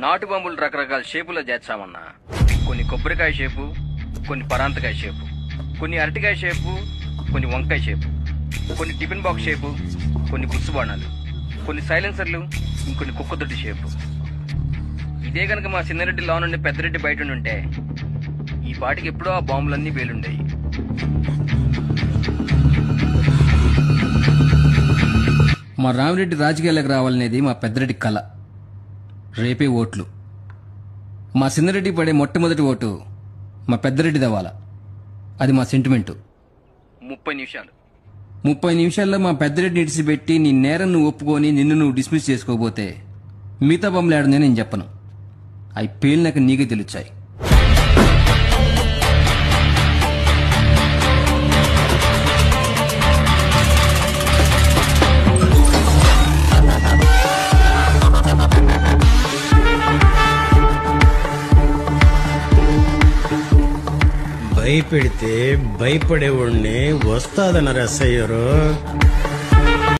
నాటు బాంబులు రకరకాల షేపులో చేర్చామన్నా. కొన్ని కొబ్బరికాయ షేపు, కొన్ని పరాంతకాయ షేపు, కొన్ని అరటికాయ షేపు, కొన్ని వంకాయ షేపు, కొన్ని టిఫిన్ బాక్స్ షేపు, కొన్ని గుర్సు బాణాలు, కొన్ని సైలెన్సర్లు, ఇంకొన్ని కుక్కదొడ్డి షేపు. ఇదే గనక మా చిన్నరెడ్డి లో నుండి పెద్దరెడ్డి బయట ఉంటే ఈ పాటికి ఎప్పుడో ఆ బాంబులన్నీ పేలుండేవి. మా రామిరెడ్డి రాజకీయాలకు రావాలనేది మా పెద్దరెడ్డి కళ. రేపే ఓట్లు. మా చిన్నరెడ్డి పడే మొట్టమొదటి ఓటు మా పెద్దరెడ్డి దవ్వాల. అది మా సెంటిమెంటు. 30 నిమిషాలు 30 నిమిషాల్లో మా పెద్దరెడ్డిని ఇడిచిపెట్టి నీ నేరం నువ్వు ఒప్పుకొని నిన్ను నువ్వు డిస్మిస్ చేసుకోకపోతే మిగతా బొమ్మలు ఆడనే నేను చెప్పను. అవి పేలినాక నీకే తెలుచాయి. భయపెడితే భయపడేవాడిని వస్తాదన్నారు ఎస్ఐ గారు.